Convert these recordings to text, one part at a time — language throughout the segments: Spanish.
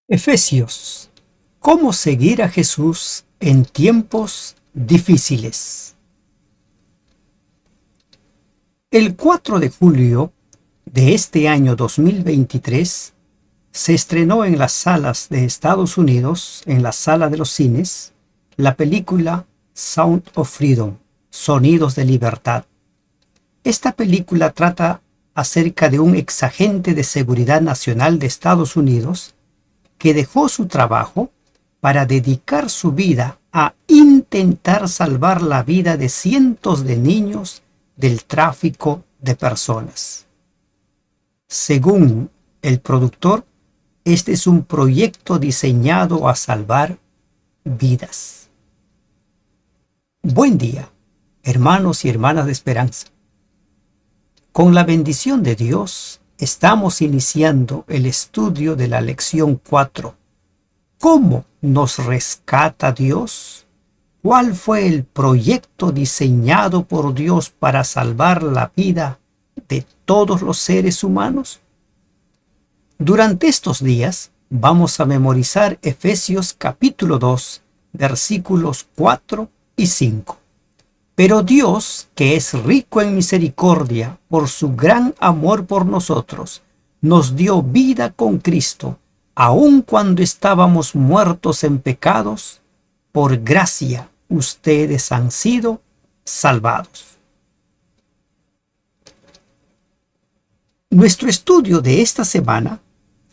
Efesios. ¿Cómo seguir a Jesús en tiempos difíciles? El 4 de julio de este año 2023 se estrenó en las salas de Estados Unidos, en la sala de los cines, la película Sound of Freedom, Sonidos de Libertad. Esta película trata acerca de un exagente de seguridad nacional de Estados Unidos que dejó su trabajo para dedicar su vida a intentar salvar la vida de cientos de niños del tráfico de personas. Según el productor, este es un proyecto diseñado a salvar vidas. Buen día, hermanos y hermanas de esperanza. Con la bendición de Dios, estamos iniciando el estudio de la lección 4. ¿Cómo nos rescata Dios? ¿Cuál fue el proyecto diseñado por Dios para salvar la vida de todos los seres humanos? Durante estos días vamos a memorizar Efesios capítulo 2, versículos 4 y 5. Pero Dios, que es rico en misericordia por su gran amor por nosotros, nos dio vida con Cristo, aun cuando estábamos muertos en pecados. Por gracia ustedes han sido salvados. Nuestro estudio de esta semana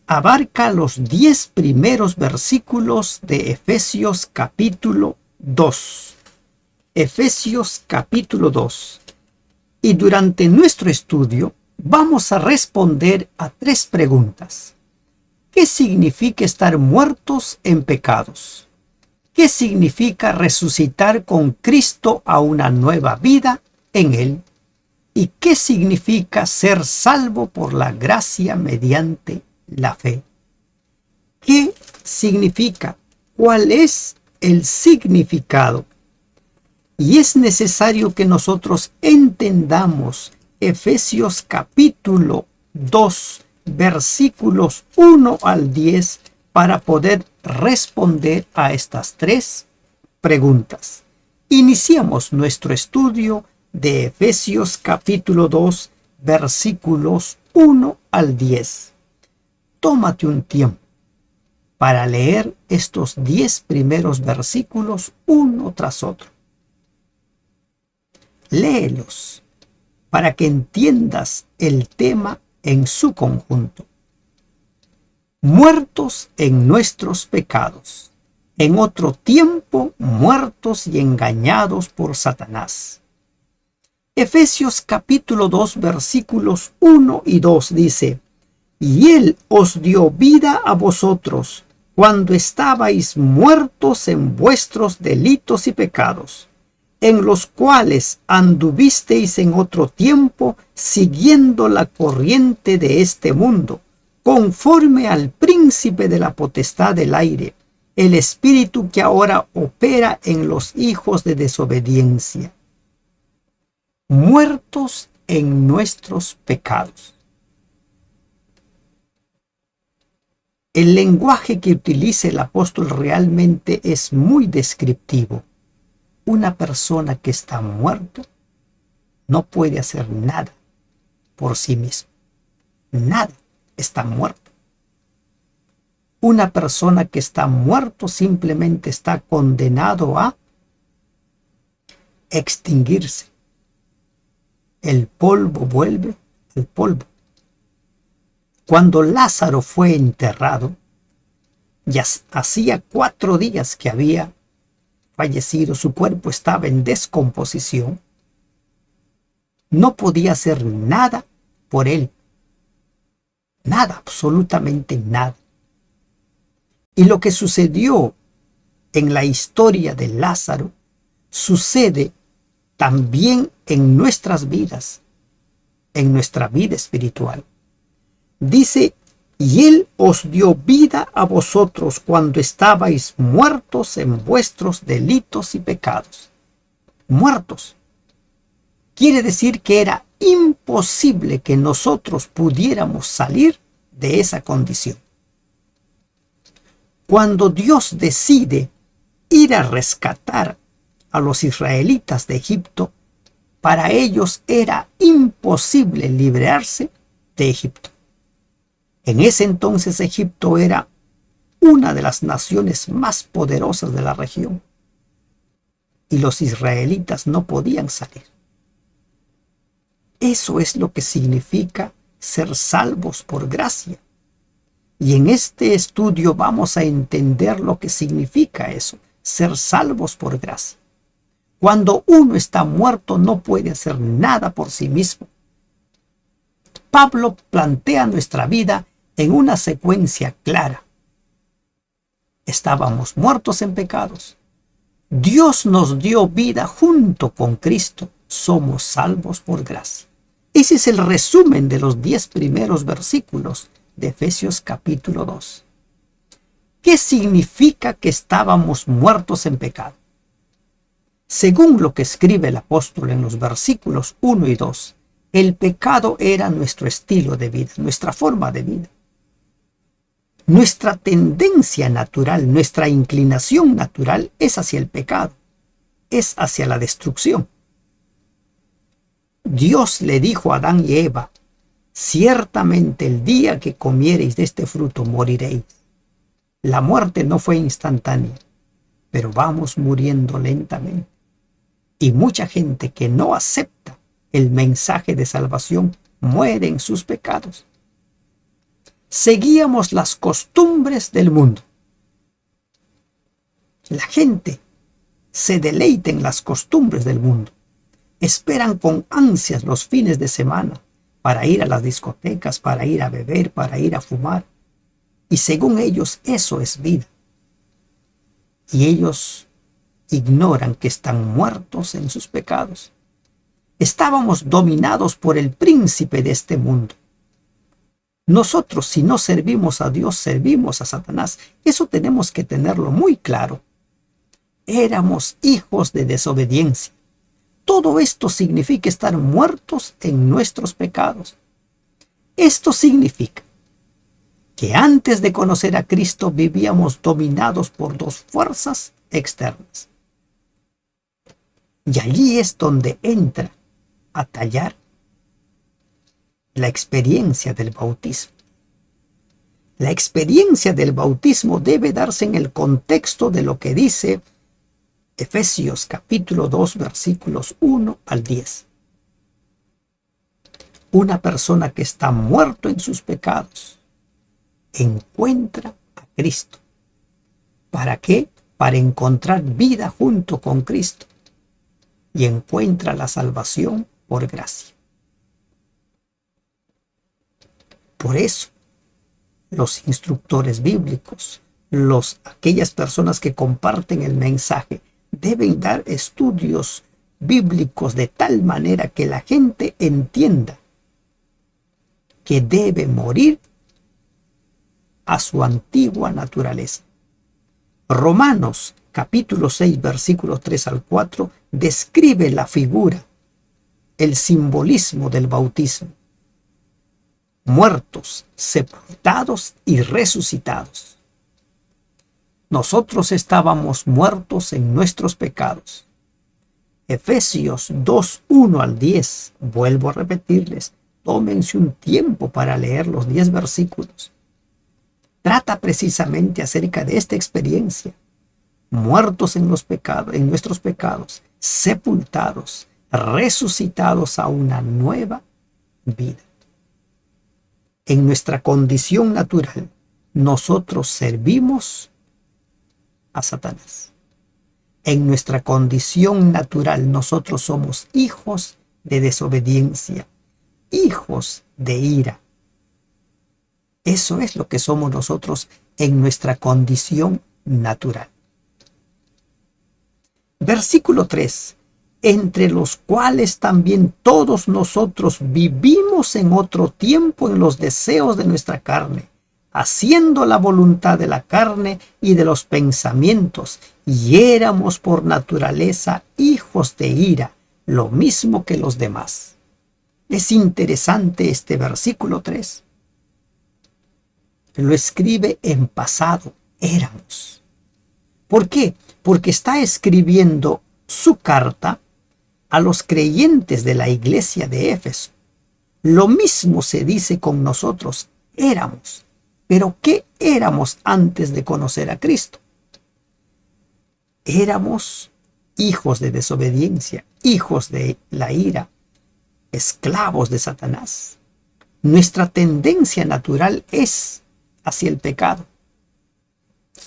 abarca los 10 primeros versículos de Efesios capítulo 2. Efesios capítulo 2. Y durante nuestro estudio vamos a responder a 3 preguntas. ¿Qué significa estar muertos en pecados? ¿Qué significa resucitar con Cristo a una nueva vida en Él? ¿Y qué significa ser salvo por la gracia mediante la fe? ¿Qué significa? ¿Cuál es el significado? Y es necesario que nosotros entendamos Efesios capítulo 2, versículos 1 al 10 para poder responder a estas 3 preguntas. Iniciamos nuestro estudio de Efesios capítulo 2, versículos 1 al 10. Tómate un tiempo para leer estos 10 primeros versículos uno tras otro. Léelos para que entiendas el tema en su conjunto. Muertos en nuestros pecados, en otro tiempo muertos y engañados por Satanás. Efesios capítulo 2 versículos 1 y 2 dice: Y Él os dio vida a vosotros cuando estabais muertos en vuestros delitos y pecados, en los cuales anduvisteis en otro tiempo siguiendo la corriente de este mundo, conforme al príncipe de la potestad del aire, el espíritu que ahora opera en los hijos de desobediencia. Muertos en nuestros pecados. El lenguaje que utiliza el apóstol realmente es muy descriptivo. Una persona que está muerto no puede hacer nada por sí mismo. Nada, está muerto. Una persona que está muerto simplemente está condenado a extinguirse. El polvo vuelve al polvo. Cuando Lázaro fue enterrado, ya hacía 4 días que había fallecido, su cuerpo estaba en descomposición, no podía hacer nada por él, nada, absolutamente nada. Y lo que sucedió en la historia de Lázaro sucede también en nuestras vidas, en nuestra vida espiritual. Dice: y Él os dio vida a vosotros cuando estabais muertos en vuestros delitos y pecados. Muertos. Quiere decir que era imposible que nosotros pudiéramos salir de esa condición. Cuando Dios decide ir a rescatar a los israelitas de Egipto, para ellos era imposible librarse de Egipto. En ese entonces Egipto era una de las naciones más poderosas de la región y los israelitas no podían salir. Eso es lo que significa ser salvos por gracia. Y en este estudio vamos a entender lo que significa eso, ser salvos por gracia. Cuando uno está muerto no puede hacer nada por sí mismo. Pablo plantea nuestra vida en una secuencia clara. Estábamos muertos en pecados. Dios nos dio vida junto con Cristo. Somos salvos por gracia. Ese es el resumen de los 10 primeros versículos de Efesios capítulo 2. ¿Qué significa que estábamos muertos en pecado? Según lo que escribe el apóstol en los versículos 1 y 2, el pecado era nuestro estilo de vida, nuestra forma de vida. Nuestra tendencia natural, nuestra inclinación natural es hacia el pecado, es hacia la destrucción. Dios le dijo a Adán y Eva, ciertamente el día que comiereis de este fruto moriréis. La muerte no fue instantánea, pero vamos muriendo lentamente. Y mucha gente que no acepta el mensaje de salvación muere en sus pecados. Seguíamos las costumbres del mundo. La gente se deleita en las costumbres del mundo. Esperan con ansias los fines de semana para ir a las discotecas, para ir a beber, para ir a fumar. Y según ellos eso es vida. Y ellos ignoran que están muertos en sus pecados. Estábamos dominados por el príncipe de este mundo. Nosotros, si no servimos a Dios, servimos a Satanás. Eso tenemos que tenerlo muy claro. Éramos hijos de desobediencia. Todo esto significa estar muertos en nuestros pecados. Esto significa que antes de conocer a Cristo vivíamos dominados por dos fuerzas externas. Y allí es donde entra a tallar la experiencia del bautismo. La experiencia del bautismo debe darse en el contexto de lo que dice Efesios capítulo 2 versículos 1 al 10. Una persona que está muerto en sus pecados encuentra a Cristo. ¿Para qué? Para encontrar vida junto con Cristo y encuentra la salvación por gracia. Por eso, los instructores bíblicos, aquellas personas que comparten el mensaje, deben dar estudios bíblicos de tal manera que la gente entienda que debe morir a su antigua naturaleza. Romanos capítulo 6 versículos 3 al 4 describe la figura, el simbolismo del bautismo. Muertos, sepultados y resucitados. Nosotros estábamos muertos en nuestros pecados. Efesios 2, 1 al 10. Vuelvo a repetirles, tómense un tiempo para leer los 10 versículos. Trata precisamente acerca de esta experiencia. Muertos en los pecados, en nuestros pecados, sepultados, resucitados a una nueva vida. En nuestra condición natural, nosotros servimos a Satanás. En nuestra condición natural, nosotros somos hijos de desobediencia, hijos de ira. Eso es lo que somos nosotros en nuestra condición natural. Versículo 3. Entre los cuales también todos nosotros vivimos en otro tiempo en los deseos de nuestra carne, haciendo la voluntad de la carne y de los pensamientos, y éramos por naturaleza hijos de ira, lo mismo que los demás. Es interesante este versículo 3. Lo escribe en pasado, éramos. ¿Por qué? Porque está escribiendo su carta a los creyentes de la iglesia de Éfeso. Lo mismo se dice con nosotros, éramos. Pero ¿qué éramos antes de conocer a Cristo? Éramos hijos de desobediencia, hijos de la ira, esclavos de Satanás. Nuestra tendencia natural es hacia el pecado.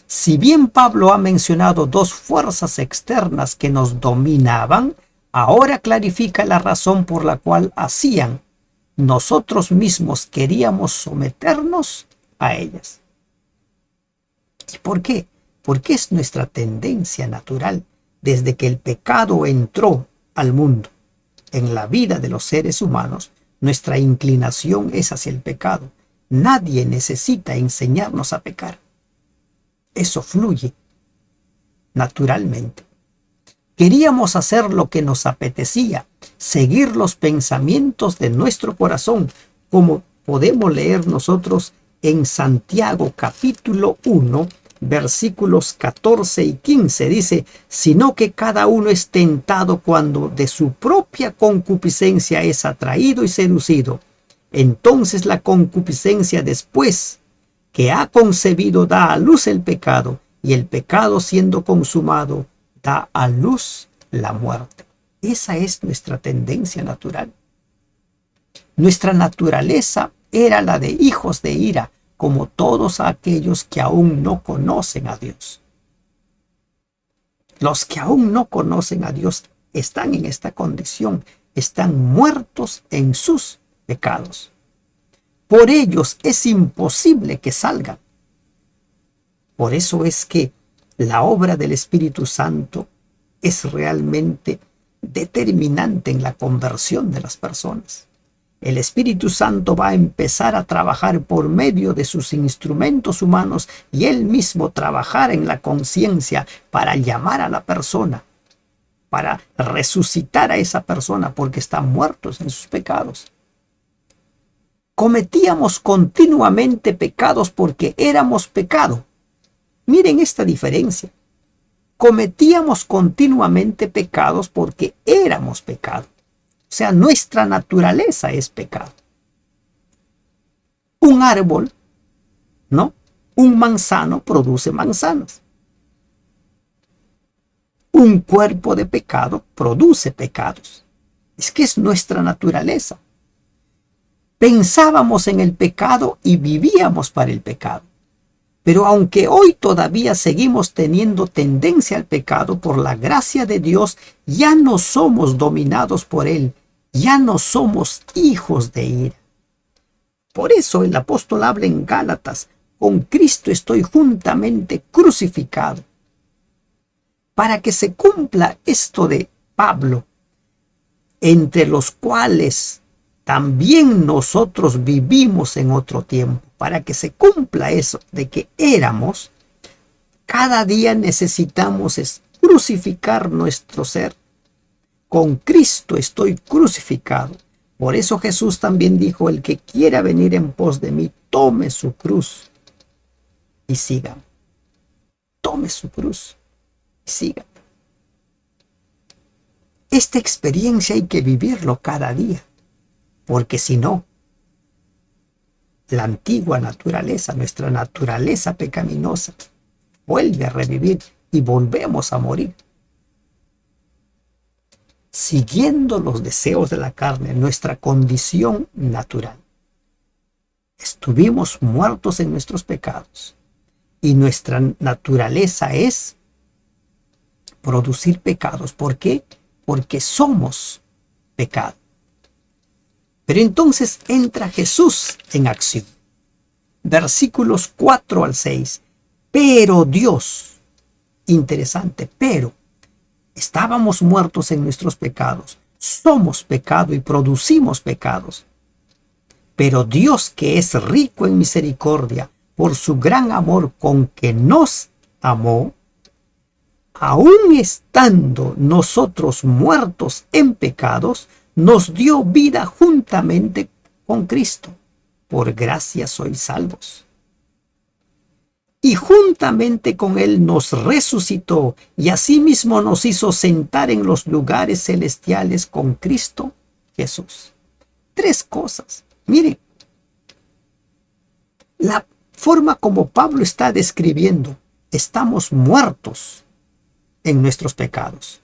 Si bien Pablo ha mencionado dos fuerzas externas que nos dominaban, ahora clarifica la razón por la cual hacían. Nosotros mismos queríamos someternos a ellas. ¿Y por qué? Porque es nuestra tendencia natural desde que el pecado entró al mundo. En la vida de los seres humanos, nuestra inclinación es hacia el pecado. Nadie necesita enseñarnos a pecar. Eso fluye naturalmente. Queríamos hacer lo que nos apetecía, seguir los pensamientos de nuestro corazón, como podemos leer nosotros en Santiago capítulo 1, versículos 14 y 15. Dice, sino que cada uno es tentado cuando de su propia concupiscencia es atraído y seducido. Entonces la concupiscencia, después que ha concebido, da a luz el pecado, y el pecado, siendo consumado, da a luz la muerte. Esa es nuestra tendencia natural. Nuestra naturaleza era la de hijos de ira, como todos aquellos que aún no conocen a Dios. Los que aún no conocen a Dios están en esta condición, están muertos en sus pecados. Por ellos es imposible que salgan. Por eso es que la obra del Espíritu Santo es realmente determinante en la conversión de las personas. El Espíritu Santo va a empezar a trabajar por medio de sus instrumentos humanos y Él mismo trabajar en la conciencia para llamar a la persona, para resucitar a esa persona porque están muertos en sus pecados. Cometíamos continuamente pecados porque éramos pecado. Miren esta diferencia. Cometíamos continuamente pecados porque éramos pecado. O sea, nuestra naturaleza es pecado. Un árbol, ¿no? Un manzano produce manzanas. Un cuerpo de pecado produce pecados. Es que es nuestra naturaleza. Pensábamos en el pecado y vivíamos para el pecado. Pero aunque hoy todavía seguimos teniendo tendencia al pecado, por la gracia de Dios, ya no somos dominados por Él. Ya no somos hijos de ira. Por eso el apóstol habla en Gálatas, con Cristo estoy juntamente crucificado. Para que se cumpla esto de Pablo, entre los cuales también nosotros vivimos en otro tiempo, para que se cumpla eso de que éramos, cada día necesitamos crucificar nuestro ser. Con Cristo estoy crucificado. Por eso Jesús también dijo, el que quiera venir en pos de mí, tome su cruz y sígame. Tome su cruz y sígame. Esta experiencia hay que vivirlo cada día, porque si no, la antigua naturaleza, nuestra naturaleza pecaminosa, vuelve a revivir y volvemos a morir. Siguiendo los deseos de la carne, nuestra condición natural. Estuvimos muertos en nuestros pecados y nuestra naturaleza es producir pecados. ¿Por qué? Porque somos pecado. Pero entonces entra Jesús en acción. Versículos 4 al 6. Pero Dios, interesante, pero estábamos muertos en nuestros pecados, somos pecado y producimos pecados. Pero Dios, que es rico en misericordia, por su gran amor con que nos amó, aun estando nosotros muertos en pecados, nos dio vida juntamente con Cristo. Por gracia sois salvos. y juntamente con él nos resucitó y asimismo nos hizo sentar en los lugares celestiales con Cristo Jesús. Tres cosas. Miren, la forma como Pablo está describiendo, estamos muertos en nuestros pecados.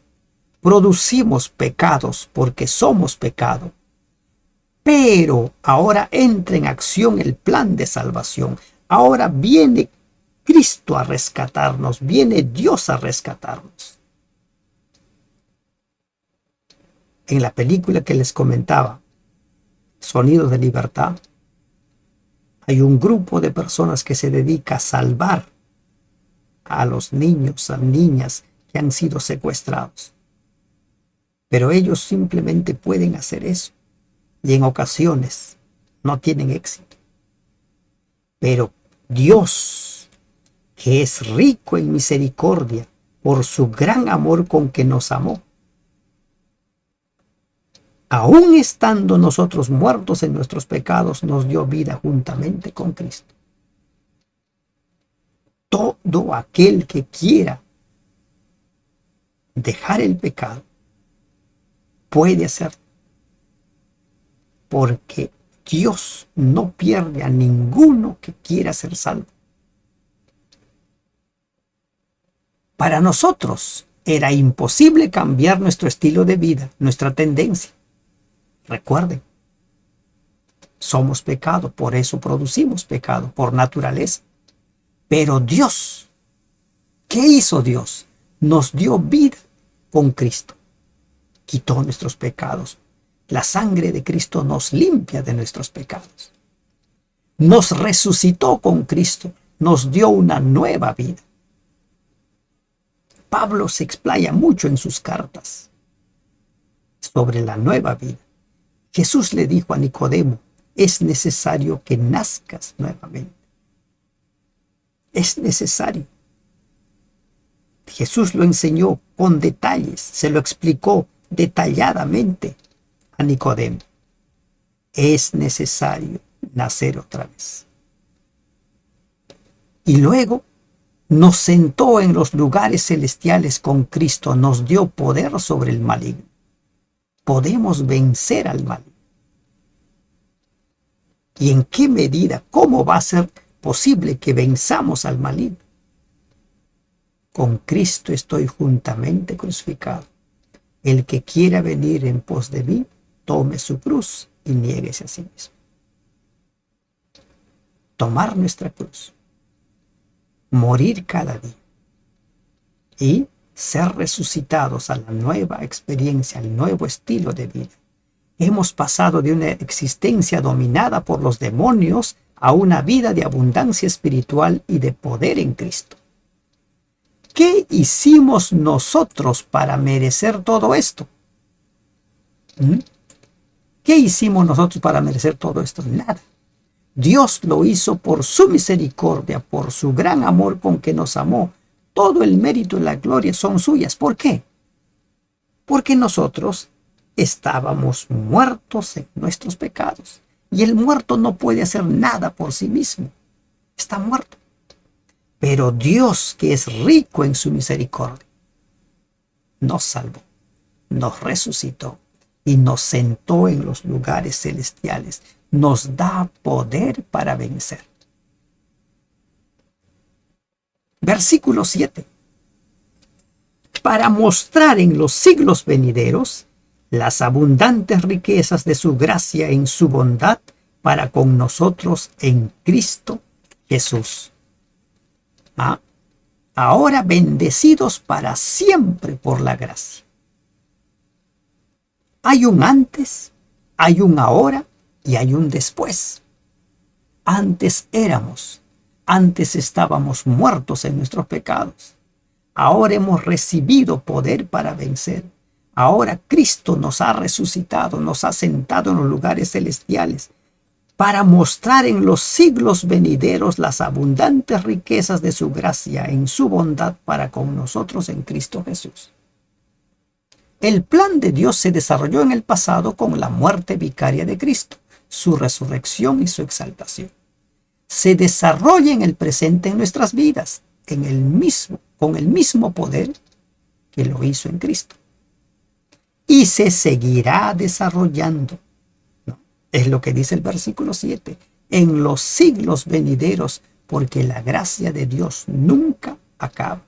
Producimos pecados porque somos pecado. Pero ahora entra en acción el plan de salvación. Ahora viene Cristo a rescatarnos, viene Dios a rescatarnos. En la película que les comentaba, Sonidos de Libertad, hay un grupo de personas que se dedica a salvar a los niños, a niñas que han sido secuestrados. Pero ellos simplemente pueden hacer eso y en ocasiones no tienen éxito. Pero Dios, que es rico en misericordia por su gran amor con que nos amó, aun estando nosotros muertos en nuestros pecados, nos dio vida juntamente con Cristo. Todo aquel que quiera dejar el pecado puede hacerlo, porque Dios no pierde a ninguno que quiera ser salvo. Para nosotros era imposible cambiar nuestro estilo de vida, nuestra tendencia. Recuerden, somos pecado, por eso producimos pecado, por naturaleza. Pero Dios, ¿qué hizo Dios? Nos dio vida con Cristo. Quitó nuestros pecados. La sangre de Cristo nos limpia de nuestros pecados. Nos resucitó con Cristo, nos dio una nueva vida. Pablo se explaya mucho en sus cartas sobre la nueva vida. Jesús le dijo a Nicodemo, es necesario que nazcas nuevamente. Es necesario. Jesús lo enseñó con detalles, se lo explicó detalladamente a Nicodemo. Es necesario nacer otra vez. Y luego nos sentó en los lugares celestiales con Cristo, nos dio poder sobre el maligno. Podemos vencer al mal. ¿Y en qué medida? ¿Cómo va a ser posible que venzamos al maligno? Con Cristo estoy juntamente crucificado. El que quiera venir en pos de mí, tome su cruz y niéguese a sí mismo. Tomar nuestra cruz, morir cada día y ser resucitados a la nueva experiencia, al nuevo estilo de vida. Hemos pasado de una existencia dominada por los demonios a una vida de abundancia espiritual y de poder en Cristo. ¿Qué hicimos nosotros para merecer todo esto? ¿Qué hicimos nosotros para merecer todo esto? Nada. Dios lo hizo por su misericordia, por su gran amor con que nos amó. Todo el mérito y la gloria son suyas. ¿Por qué? Porque nosotros estábamos muertos en nuestros pecados. Y el muerto no puede hacer nada por sí mismo. Está muerto. Pero Dios, que es rico en su misericordia, nos salvó, nos resucitó y nos sentó en los lugares celestiales. Nos da poder para vencer. Versículo 7. Para mostrar en los siglos venideros las abundantes riquezas de su gracia en su bondad para con nosotros en Cristo Jesús. Ahora bendecidos para siempre por la gracia. Hay un antes, hay un ahora y hay un después. Antes estábamos muertos en nuestros pecados. Ahora hemos recibido poder para vencer. Ahora Cristo nos ha resucitado, nos ha sentado en los lugares celestiales para mostrar en los siglos venideros las abundantes riquezas de su gracia en su bondad para con nosotros en Cristo Jesús. El plan de Dios se desarrolló en el pasado con la muerte vicaria de Cristo, su resurrección y su exaltación. se desarrolla en el presente en nuestras vidas, con el mismo poder que lo hizo en Cristo. Y se seguirá desarrollando, ¿no? Es lo que dice el versículo 7, en los siglos venideros, porque la gracia de Dios nunca acaba.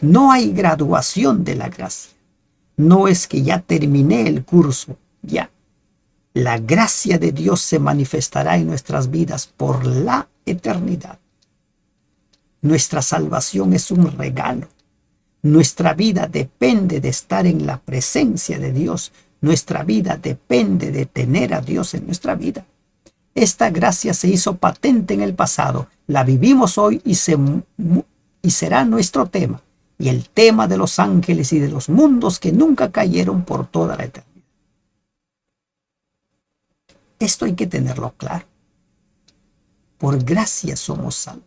No hay graduación de la gracia. No es que ya terminé el curso, ya. La gracia de Dios se manifestará en nuestras vidas por la eternidad. Nuestra salvación es un regalo. Nuestra vida depende de estar en la presencia de Dios. Nuestra vida depende de tener a Dios en nuestra vida. Esta gracia se hizo patente en el pasado, la vivimos hoy y será nuestro tema, y el tema de los ángeles y de los mundos que nunca cayeron por toda la eternidad. Esto hay que tenerlo claro. Por gracia somos salvos.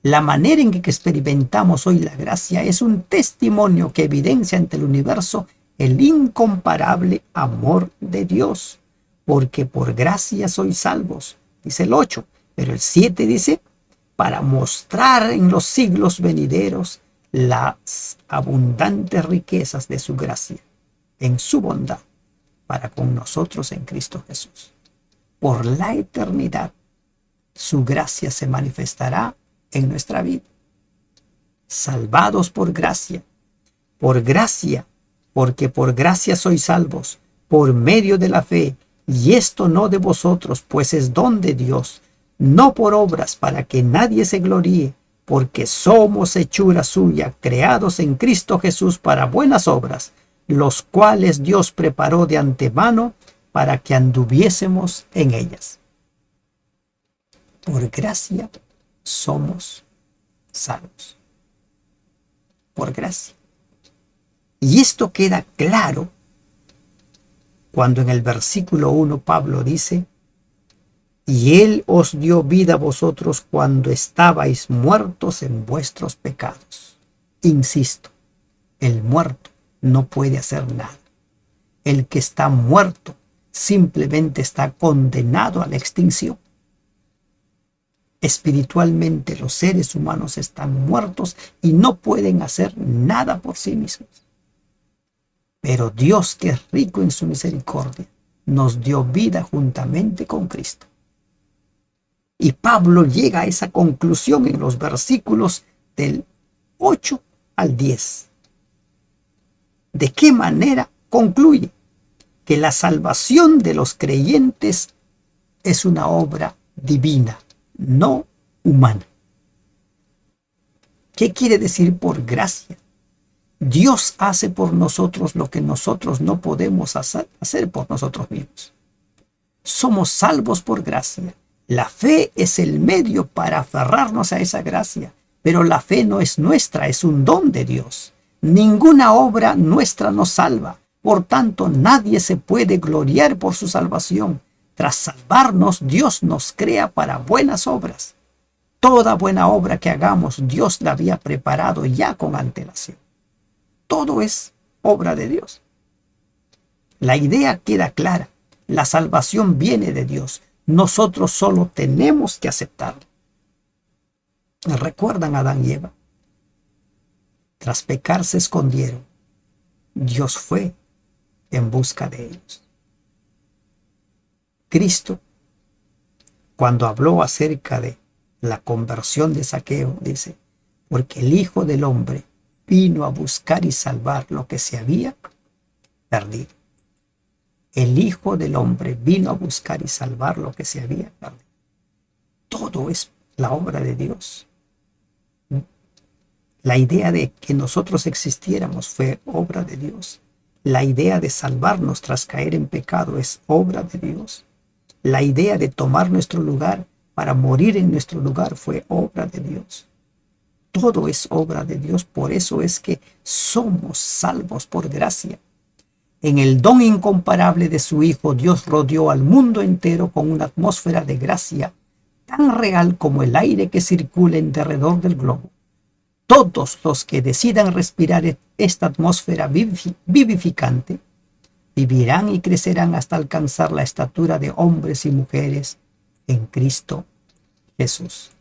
La manera en que experimentamos hoy la gracia es un testimonio que evidencia ante el universo el incomparable amor de Dios. Porque por gracia sois salvos, dice el 8, pero el 7 dice, para mostrar en los siglos venideros las abundantes riquezas de su gracia, en su bondad, para con nosotros en Cristo Jesús. Por la eternidad, su gracia se manifestará en nuestra vida. Salvados por gracia, porque por gracia sois salvos, por medio de la fe, y esto no de vosotros, pues es don de Dios, no por obras para que nadie se gloríe, porque somos hechura suya, creados en Cristo Jesús para buenas obras, los cuales Dios preparó de antemano para que anduviésemos en ellas. Por gracia somos salvos. Por gracia. Y esto queda claro cuando en el versículo 1 Pablo dice, y Él os dio vida a vosotros cuando estabais muertos en vuestros pecados. Insisto, el muerto no puede hacer nada. El que está muerto simplemente está condenado a la extinción. Espiritualmente los seres humanos están muertos y no pueden hacer nada por sí mismos. Pero Dios, que es rico en su misericordia, nos dio vida juntamente con Cristo. Y Pablo llega a esa conclusión en los versículos del 8 al 10. ¿De qué manera concluye? Que la salvación de los creyentes es una obra divina, no humana. ¿Qué quiere decir por gracia? Dios hace por nosotros lo que nosotros no podemos hacer por nosotros mismos. Somos salvos por gracia. La fe es el medio para aferrarnos a esa gracia, pero la fe no es nuestra, es un don de Dios. Ninguna obra nuestra nos salva. Por tanto, nadie se puede gloriar por su salvación. Tras salvarnos, Dios nos crea para buenas obras. Toda buena obra que hagamos, Dios la había preparado ya con antelación. Todo es obra de Dios. La idea queda clara. La salvación viene de Dios. Nosotros solo tenemos que aceptarlo. ¿Recuerdan a Adán y Eva? Tras pecar se escondieron. Dios fue en busca de ellos. Cristo, cuando habló acerca de la conversión de Zaqueo, dice, porque el Hijo del Hombre vino a buscar y salvar lo que se había perdido. El Hijo del Hombre vino a buscar y salvar lo que se había perdido. Todo es la obra de Dios. La idea de que nosotros existiéramos fue obra de Dios. La idea de salvarnos tras caer en pecado es obra de Dios. La idea de tomar nuestro lugar para morir en nuestro lugar fue obra de Dios. Todo es obra de Dios, por eso es que somos salvos por gracia. En el don incomparable de su Hijo, Dios rodeó al mundo entero con una atmósfera de gracia tan real como el aire que circula en derredor del globo. Todos los que decidan respirar esta atmósfera vivificante vivirán y crecerán hasta alcanzar la estatura de hombres y mujeres en Cristo Jesús.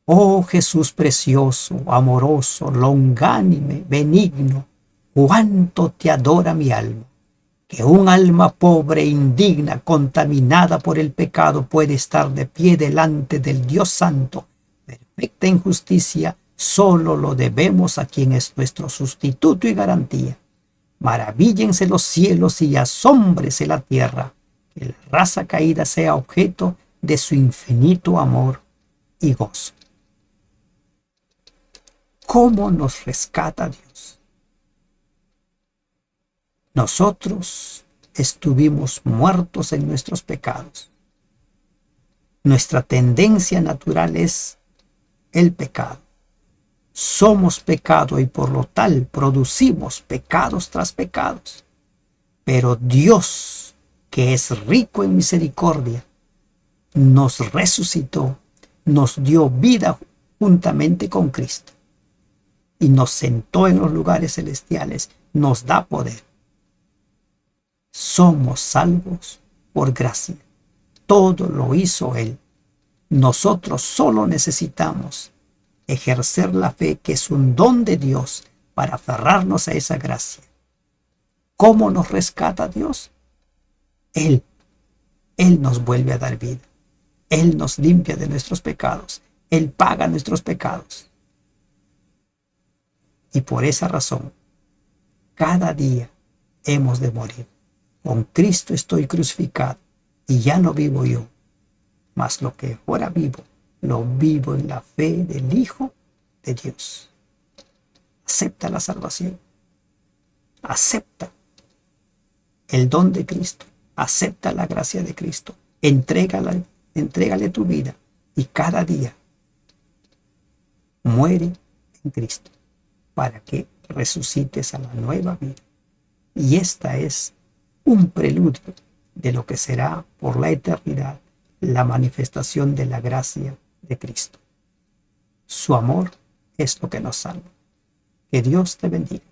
Oh Jesús precioso, amoroso, longánime, benigno, cuánto te adora mi alma, que un alma pobre, indigna, contaminada por el pecado puede estar de pie delante del Dios Santo, perfecta en justicia, solo lo debemos a quien es nuestro sustituto y garantía. Maravíllense los cielos y asómbrese la tierra, que la raza caída sea objeto de su infinito amor y gozo. ¿Cómo nos rescata Dios? Nosotros estuvimos muertos en nuestros pecados. Nuestra tendencia natural es el pecado. Somos pecado y por lo tal producimos pecados tras pecados. Pero Dios, que es rico en misericordia, nos resucitó, nos dio vida juntamente con Cristo y nos sentó en los lugares celestiales, nos da poder. Somos salvos por gracia. Todo lo hizo Él. Nosotros solo necesitamos ejercer la fe, que es un don de Dios, para aferrarnos a esa gracia. ¿Cómo nos rescata Dios? Él nos vuelve a dar vida. Él nos limpia de nuestros pecados. Él paga nuestros pecados. Y por esa razón, cada día hemos de morir. Con Cristo estoy crucificado y ya no vivo yo, mas lo que ahora vivo, lo vivo en la fe del Hijo de Dios. Acepta la salvación. Acepta el don de Cristo. Acepta la gracia de Cristo. Entrégale tu vida y cada día muere en Cristo para que resucites a la nueva vida. Y esta es un preludio de lo que será por la eternidad la manifestación de la gracia de Cristo. Su amor es lo que nos salva. Que Dios te bendiga.